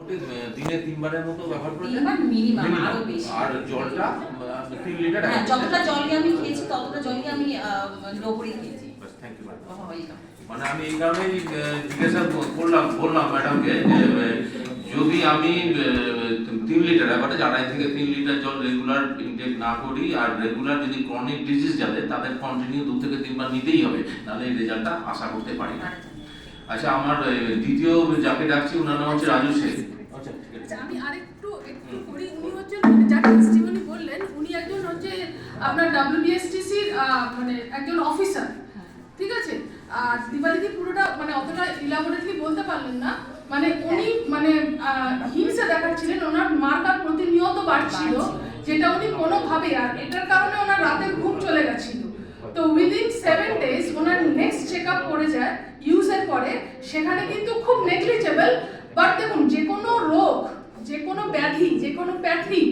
দিনে 3 বারের মতো ব্যবহার করেছেন? 3 বার মিনিমাম, আরো বেশি। আর জলটা 3 লিটার? হ্যাঁ, যতটা জলই আমি খেয়েছি ততটা জলই আমি লো করে খেয়েছি। Thank you madam. ওয়েলকাম। মানে আমি এই কারণেই জিজ্ঞাসা বললাম ম্যাডামকে যে যদি আমি 3 লিটার অ্যাভারেজ 2.5 থেকে 3 লিটার জল রেগুলার ইনটেক না করি, আর রেগুলার যদি ক্রনিক ডিজিজ যাদের তাদের কন্টিনিউ 2 থেকে 3 বার নিতেই হবে, তাহলে এই রেজাল্টটা আশা করতে পারি না। আচ্ছা, আমার দ্বিতীয় যাকে ডাকছি ওনার নাম হচ্ছে রাজু শেখ। আচ্ছা, ঠিক আছে। আমি আরেকটু করি। উনি হচ্ছেন যার টেস্টিমনি বললেন, উনি একজন হচ্ছে আপনার WBSTC-র মানে একজন অফিসার, ঠিক আছে। আর দিবালিদি পুরোটা মানে অতটা ইলাবোরেটলি বলতে পারলেন না। মানে উনি মানে হিংসা দেখাচ্ছিলেন, ওনার মার্কার প্রতিনিয়ত বাড়ছিল, যেটা উনি কোনোভাবে, আর এটার কারণে ওনার রাতের ঘুম চলে গেছিল। তো উইদিন 7 ডেজ ওনার নেক্সট চেক আপ করে যায় ইউজের পরে, সেখানে কিন্তু খুব নেগলিজেবল। বাট দেখুন, যে কোনো রোগ, যে কোনো ব্যাধি, যে কোনো প্যাথি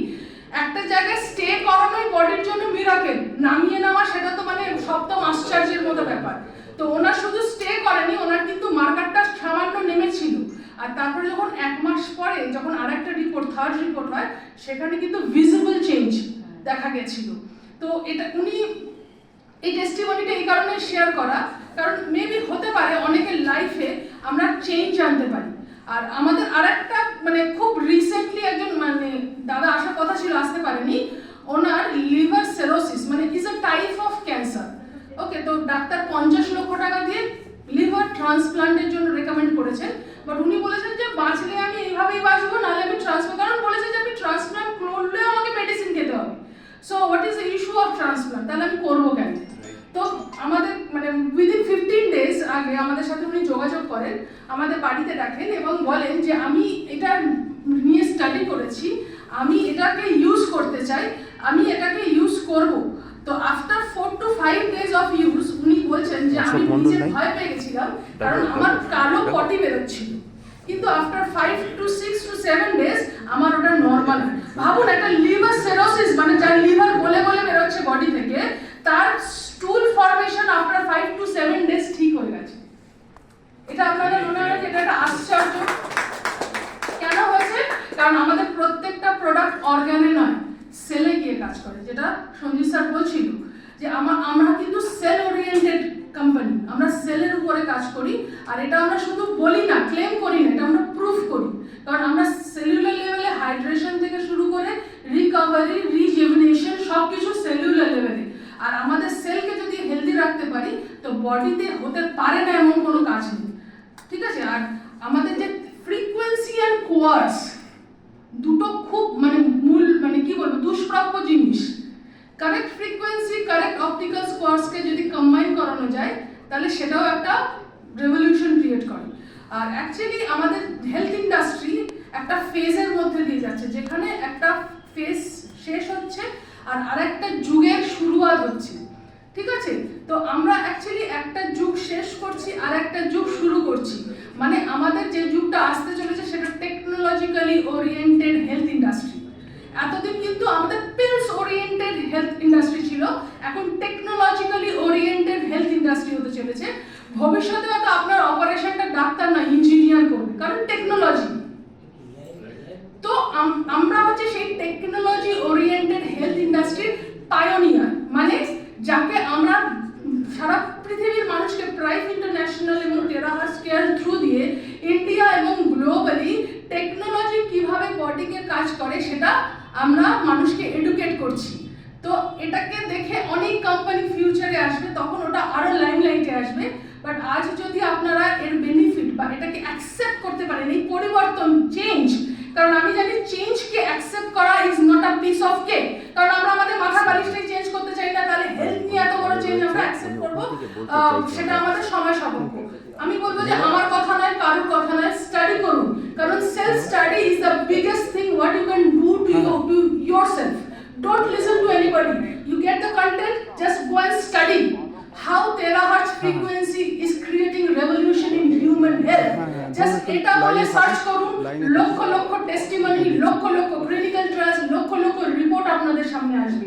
একটা জায়গায় স্টে করানোই বডির জন্য মিরাকেল। নামিয়ে নেওয়া সেটা তো মানে সপ্তম আশ্চর্যের মতো ব্যাপার। তো ওনার শুধু স্টে করেনি, ওনার কিন্তু মার্কারটা সামান্য নেমেছিল। আর তারপরে যখন 1 মাস পরে যখন আরেকটা রিপোর্ট, থার্ড রিপোর্ট হয়, সেখানে কিন্তু ভিজিবল চেঞ্জ দেখা গেছিল। তো এটা উনি এই টেস্টিমনিটা এই কারণে শেয়ার করা, কারণ মেবি হতে পারে অনেকের লাইফে আমরা চেঞ্জ আনতে পারি। আর আমাদের আরেকটা মানে খুব রিসেন্টলি একজন মানে দাদা আসার কথা ছিল, আসতে পারেনি। ওনার লিভার সিরোসিস মানে is a type of cancer. Okay, তো ডাক্তার 50 লক্ষ টাকা দিয়ে লিভার ট্রান্সপ্লান্টের জন্য রেকমেন্ড করেছেন। বাট উনি বলেছেন যে বাঁচলে আমি এইভাবেই বাঁচবো, নাহলে আমি ট্রান্সপ্লান্ট, কারণ বলেছে যে আমি ট্রান্সপ্লান্ট করলেও আমাকে মেডিসিন খেতে হবে। So what is the issue of transplant, তাহলে আমি করবো কেন? তো আমাদের মানে উইদিন 15 ডেজ আগে আমাদের সাথে উনি যোগাযোগ করেন, আমাদের বাড়িতে ডাকেন এবং বলেন যে আমি এটা নিয়ে স্টাডি করেছি, আমি এটাকে ইউজ করতে চাই, আমি এটাকে ইউজ করব। তো after 4 to 5 days of use উনি বলছেন যে আমি নিজে ভয় পেয়ে গেছিলাম, কারণ আমার কালো পটি বেরোচ্ছিল, কিন্তু আফটার 5 to 6 to 7 ডেজ আমার ওটা নর্মাল। ভাবুন, একটা লিভার সিরোসিস মানে যার লিভার গলে গলে বেরোচ্ছে বডি থেকে, তার স্টুল ফর্মেশন আফটার 5 to 7 ডেজ ঠিক হয়ে গেছে। এটা আপনাদের মনে হয় যে এটা একটা আশ্চর্য। কেন হয়েছে? কারণ আমাদের প্রত্যেকটা প্রোডাক্ট অর্গানে নয়, সেলে গিয়ে কাজ করে, যেটা সঞ্জীব স্যার বলছিল যে আমরা কিন্তু সেল ওরিয়েন্টেড কোম্পানি, আমরা সেলের উপরে কাজ করি। আর এটা আমরা শুধু বলি না, ক্লেম করি না, এটা আমরা প্রুফ করি। কারণ আমরা সেলুলার লেভেলে হাইড্রেশন থেকে শুরু করে রিকভারি, রিজুভিনেশন সবকিছু সেলুলার লেভেলে। আর আমাদের সেলকে যদি হেলদি রাখতে পারি, তো বডিতে হতে পারে না এমন কোনো কাজ নেই, ঠিক আছে। আর আমাদের যে ফ্রিকোয়েন্সি অ্যান্ড কোয়ার্স দুটো খুব মানে মূল মানে কি বলবো দুষ্প্রাপ্য জিনিস। কারেক্ট ফ্রিকোয়েন্সি, কারেক্ট অপটিক্যাল কোয়ার্সকে যদি কম্বাইন করানো যায়, তাহলে সেটাও একটা রেভলিউশন ক্রিয়েট করে। আর অ্যাকচুয়ালি আমাদের হেলথ ইন্ডাস্ট্রি একটা ফেজের মধ্যে দিয়ে যাচ্ছে, যেখানে একটা ফেজ শেষ হচ্ছে আর আরেকটা যুগের শুরুয়াত হচ্ছে, ঠিক আছে। তো আমরা অ্যাকচুয়ালি একটা যুগ শেষ করছি আর একটা যুগ শুরু করছি। মানে আমাদের যে যুগটা আসতে চলেছে সেটা টেকনোলজিক্যালি ওরিয়েন্টেড হেলথ ইন্ডাস্ট্রি। এতদিন কিন্তু আমাদের পিলস ওরিয়েন্টেড হেলথ ইন্ডাস্ট্রি ছিল, এখন টেকনোলজিক্যালি ওরিয়েন্টেড হেলথ ইন্ডাস্ট্রি হতে চলেছে। ভবিষ্যতে হয়তো আপনার অপারেশনটা ডাক্তার না ইঞ্জিনিয়ার করবে, কারণ টেকনোলজি। তো আমরা হচ্ছে সেই টেকনোলজি ওরিয়েন্টেড হেলথ ইন্ডাস্ট্রির পায়োনিয়ার, মানে যাকে আমরা সারা পৃথিবীর মানুষকে প্রাইভ ইন্টারন্যাশনাল এবং টেরাহার্স কেয়ার থ্রু দিয়ে ইন্ডিয়া এবং গ্লোবালি টেকনোলজি কিভাবে বডিকে কাজ করে সেটা আমরা মানুষকে এডুকেট করছি। তো এটাকে দেখে অনেক কোম্পানি ফিউচারে আসবে, তখন ওটা আরো লাইমলাইটে আসবে। বাট আজ যদি আপনারা এর বেনিফিট বা এটাকে অ্যাকসেপ্ট করতে পারেন, এই পরিবর্তন, চেঞ্জ, কারণ আমি জানি চেঞ্জকে অ্যাকসেপ্ট করা is not a piece of cake. কারণ আমরা আমাদের মাথা বালিশটাই চেঞ্জ করতে চাই না, তাহলে হেলথ নিয়ে এত বড় চেঞ্জ আমরা অ্যাকসেপ্ট করব, সেটা আমাদের সময় সাপেক্ষ। আমি বলবো যে আমার কথা নয়, কারোর কথা নয়, স্টাডি করুন, কারণ self study is the biggest thing what you can do to yourself. Don't listen to anybody. You get the content, just go and study how terahertz frequency is creating revolution in human health. Just এটা বলে search করুন, lakh lakh testimony, lakh lakh clinical trials, lakh lakh report আপনাদের সামনে আসবে।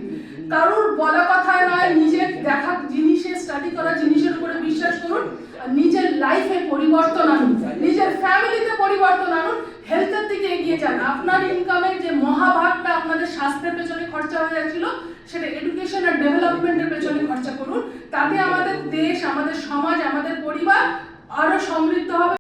কারোর বলা কথা নয়, নিজের দেখা জিনিসে, স্টাডি করা জিনিসের উপরে বিশ্বাস করুন আর নিজের লাইফে পরিবর্তন আনুন, নিজের ফ্যামিলিতে পরিবর্তন আনুন, হেলথের দিকে এগিয়ে যান। আপনার ইনকামের যে মহাভাগটা আপনাদের স্বাস্থ্যের পেছনে খরচা হয়ে যাচ্ছিল, সেটা এডুকেশন আর ডেভেলপমেন্টের পেছনে খরচা করুন। তাতে আমাদের দেশ, আমাদের সমাজ, আমাদের পরিবার আরো সমৃদ্ধ হবে।